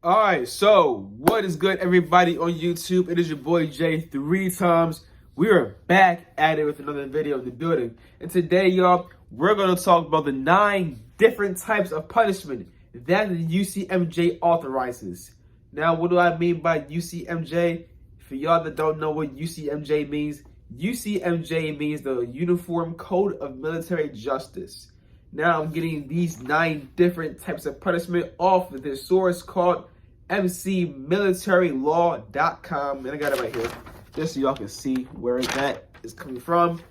All right, so what is good, everybody on YouTube? It is your boy Jay 3 times. We are back at it with another video in the building. And today, y'all, we're going to talk about the 9 different types of punishment that the UCMJ authorizes. Now, what do I mean by UCMJ? For y'all that don't know what UCMJ means means the Uniform Code of Military Justice. Now I'm getting these 9 different types of punishment off of this source called mcmilitarylaw.com. And I got it right here, just so y'all can see where that is coming from.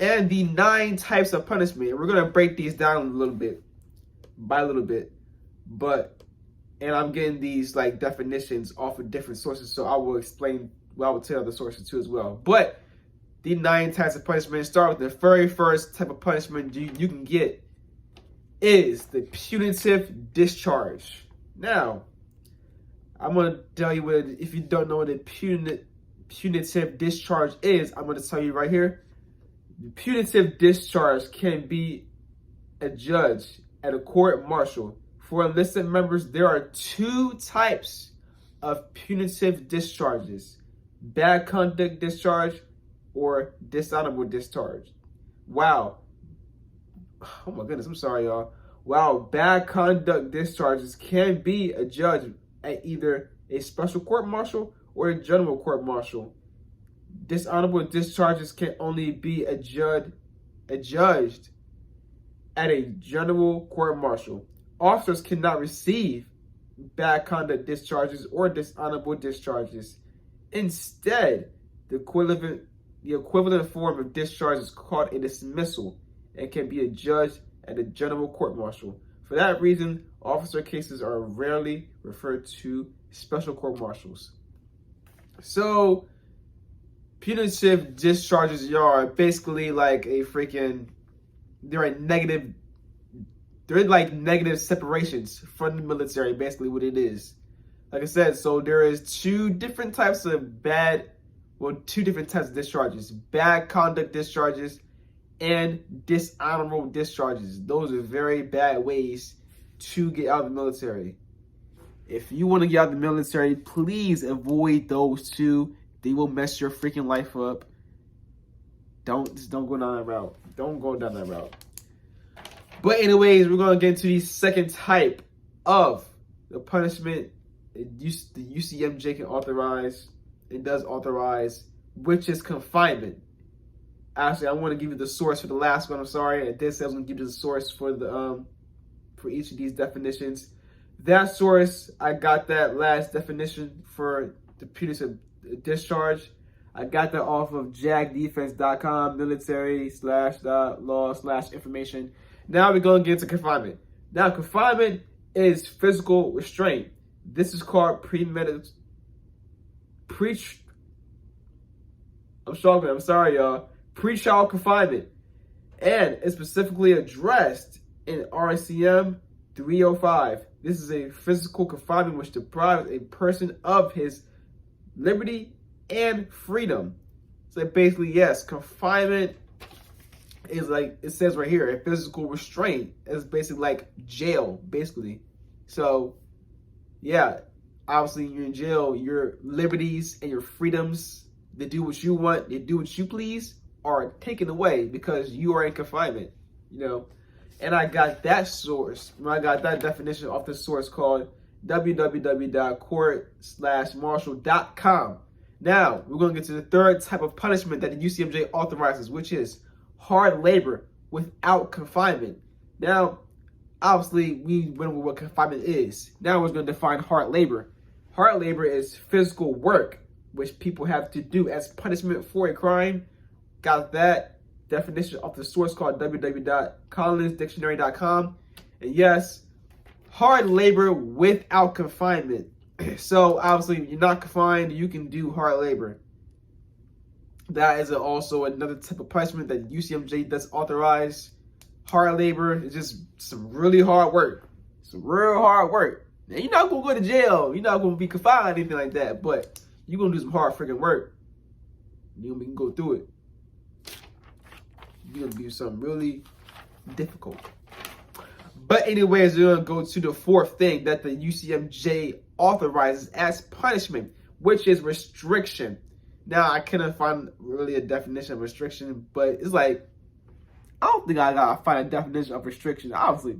And the 9 types of punishment. We're going to break these down a little bit, by a little bit. And I'm getting these like definitions off of different sources, so I will explain, well, I will tell the sources too as well. But the 9 types of punishment start with the very first type of punishment you can get is the punitive discharge. Now, I'm going to tell you what, if you don't know what a punitive discharge is, I'm going to tell you right here. The punitive discharge can be adjudged at a court-martial. For enlisted members, there are 2 types of punitive discharges: bad conduct discharge or dishonorable discharge. Wow. Oh my goodness, I'm sorry, y'all. Wow, bad conduct discharges can be adjudged at either a special court-martial or a general court-martial. Dishonorable discharges can only be adjudged at a general court-martial. Officers cannot receive bad conduct discharges or dishonorable discharges. Instead, the equivalent form of discharge is called a dismissal and can be adjudged at a general court-martial. For that reason, officer cases are rarely referred to special court-martials. So, punitive discharges are basically like they're like negative separations from the military, basically what it is. Like I said, so there is 2 different types of discharges: bad conduct discharges and dishonorable discharges. Those are very bad ways to get out of the military. If you want to get out of the military, please avoid those 2. They will mess your freaking life up. Don't go down that route. Don't go down that route. But anyways, we're going to get into the second type of the punishment the UCMJ can authorize. It does authorize, which is confinement. Actually, I want to give you the source for the last one. I'm sorry. I did say I was going to give you the source for each of these definitions. That source, I got that last definition for the punitive discharge. I got that off of jagdefense.com, military/law/information. Now we're going to get into confinement. Now, confinement is physical restraint. This is called pre-trial confinement. And it's specifically addressed in RCM 305. This is a physical confinement which deprives a person of his liberty and freedom. So basically, yes, confinement is like it says right here, a physical restraint is basically like jail, basically. So yeah, obviously you're in jail, your liberties and your freedoms to do what you want, to do what you please, are taken away because you are in confinement, And I got that source, I got that definition off the source called www.court/martial.com. Now, we're going to get to the third type of punishment that the UCMJ authorizes, which is hard labor without confinement. Now, obviously, we went over what confinement is. Now we're going to define hard labor. Hard labor is physical work, which people have to do as punishment for a crime. Got that definition off the source called www.collinsdictionary.com. And yes, hard labor without confinement. So obviously, you're not confined, you can do hard labor. That is also another type of punishment that UCMJ does authorize. Hard labor is just some really hard work. Some real hard work. Now, you're not going to go to jail. You're not going to be confined or anything like that. But you're going to do some hard freaking work. You can go through it. You're going to do something really difficult. But anyways, we're going to go to the fourth thing that the UCMJ authorizes as punishment, which is restriction. Now, I couldn't find really a definition of restriction, but it's like, I don't think I gotta find a definition of restriction. Obviously,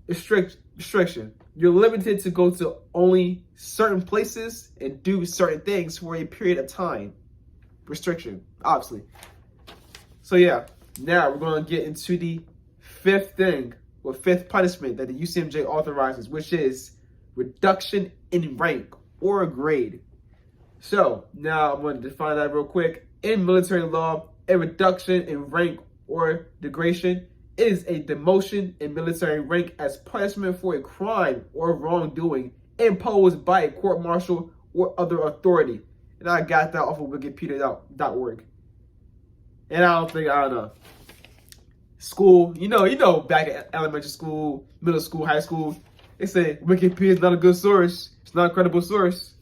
restriction. You're limited to go to only certain places and do certain things for a period of time. Restriction, obviously. So yeah, now we're going to get into the fifth thing, or fifth punishment that the UCMJ authorizes, which is reduction in rank or grade. So now I'm going to define that real quick. In military law, a reduction in rank or degradation is a demotion in military rank as punishment for a crime or wrongdoing imposed by a court-martial or other authority. And I got that off of Wikipedia.org. And I don't know. School, you know, back at elementary school, middle school, high school, they say Wikipedia is not a good source. It's not a credible source.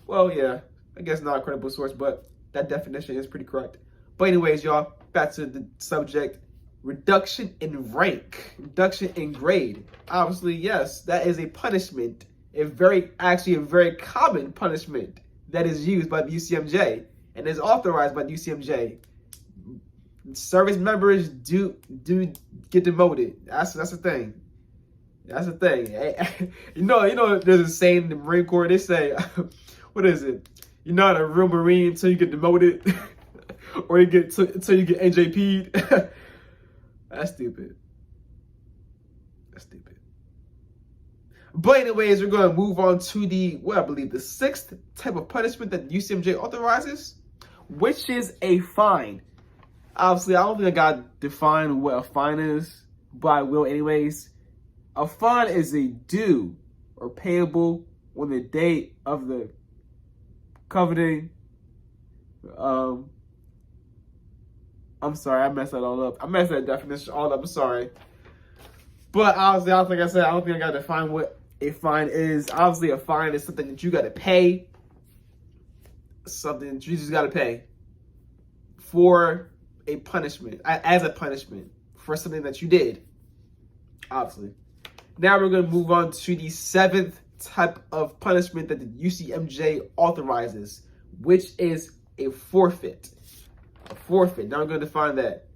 Well, yeah, I guess not a credible source, but that definition is pretty correct. But anyways, y'all, back to the subject. Reduction in rank, reduction in grade. Obviously, yes, that is a punishment. Actually a very common punishment that is used by the UCMJ and is authorized by the UCMJ. Service members do get demoted. That's the thing. That's the thing. You know, there's a saying in the Marine Corps. They say, what is it? You're not a real Marine until you get demoted, or until you get NJP'd. That's stupid. But anyways, we're going to move on to I believe the sixth type of punishment that the UCMJ authorizes, which is a fine. Obviously, I don't think I got to define what a fine is, but I will anyways. A fine is a due or payable on the date of the coveting. I'm sorry, I messed that all up. I messed that definition all up. I'm sorry. But obviously, I don't think I got to define what a fine is. Obviously, a fine is something that you got to pay. Something that you just got to pay for a punishment, as a punishment for something that you did. Obviously. Now we're going to move on to the seventh type of punishment that the UCMJ authorizes, which is a forfeit. A forfeit. Now we're going to define that.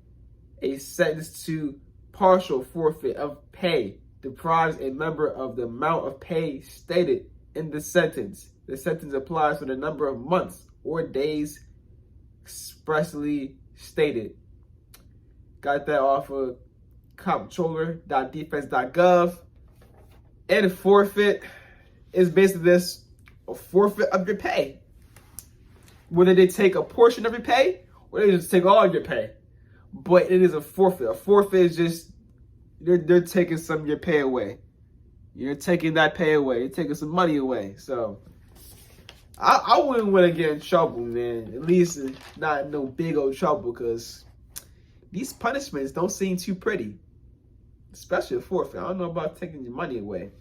A sentence to partial forfeit of pay deprives a member of the amount of pay stated in the sentence. The sentence applies for the number of months or days expressly stated. Got that off of comptroller.defense.gov. And a forfeit is basically this: a forfeit of your pay. Whether they take a portion of your pay or they just take all of your pay. But it is a forfeit. A forfeit is just, they're taking some of your pay away. You're taking that pay away. You're taking some money away. So I wouldn't want to get in trouble, man. At least not no big old trouble, because these punishments don't seem too pretty. Especially a forfeit. I don't know about taking your money away.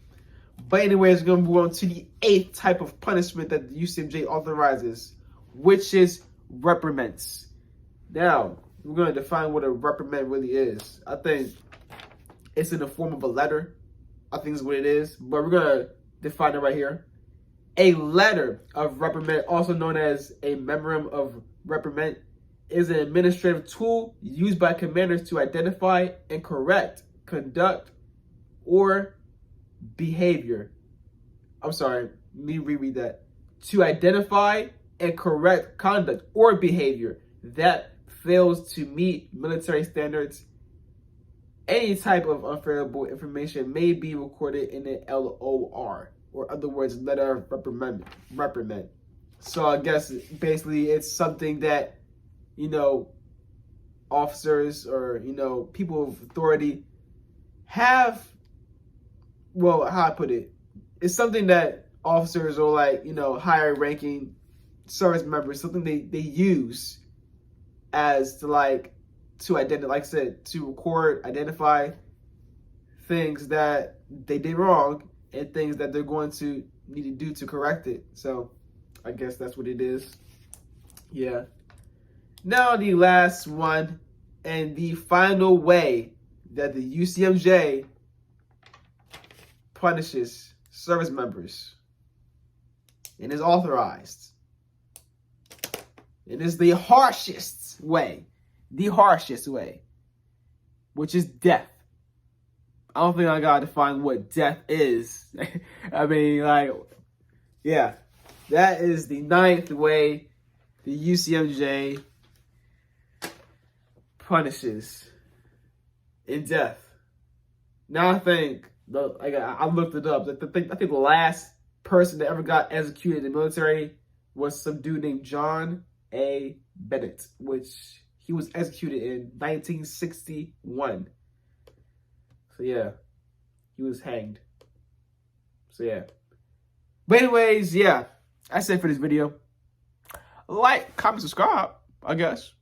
But anyways, we're going to move on to the eighth type of punishment that the UCMJ authorizes, which is reprimands. Now, we're going to define what a reprimand really is. I think it's in the form of a letter. I think is what it is. But we're going to define it right here. A letter of reprimand, also known as a memorandum of reprimand, is an administrative tool used by commanders to identify and correct conduct or behavior. I'm sorry, let me reread that. To identify and correct conduct or behavior that fails to meet military standards. Any type of unfavorable information may be recorded in an LOR, or other words, letter of reprimand. So I guess basically it's something that, officers or, people of authority have, well, how I put it, it's something that officers or higher ranking service members, something they use as to identify, like I said, to record, identify things that they did wrong and things that they're going to need to do to correct it. So I guess that's what it is. Yeah. Now the last one and the final way that the UCMJ punishes service members and is authorized. It is the harshest way, which is death. I don't think I gotta define what death is. I mean, like, yeah, that is the 9th way the UCMJ punishes in death. Now I think, I looked it up. I think the last person that ever got executed in the military was some dude named John A. Bennett, which he was executed in 1961. So yeah, he was hanged. So yeah. But anyways, yeah, that's it for this video. Like, comment, subscribe, I guess.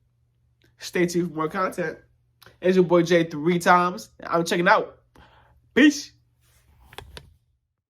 Stay tuned for more content. It's your boy Jay 3 times. I'm checking out. Peace.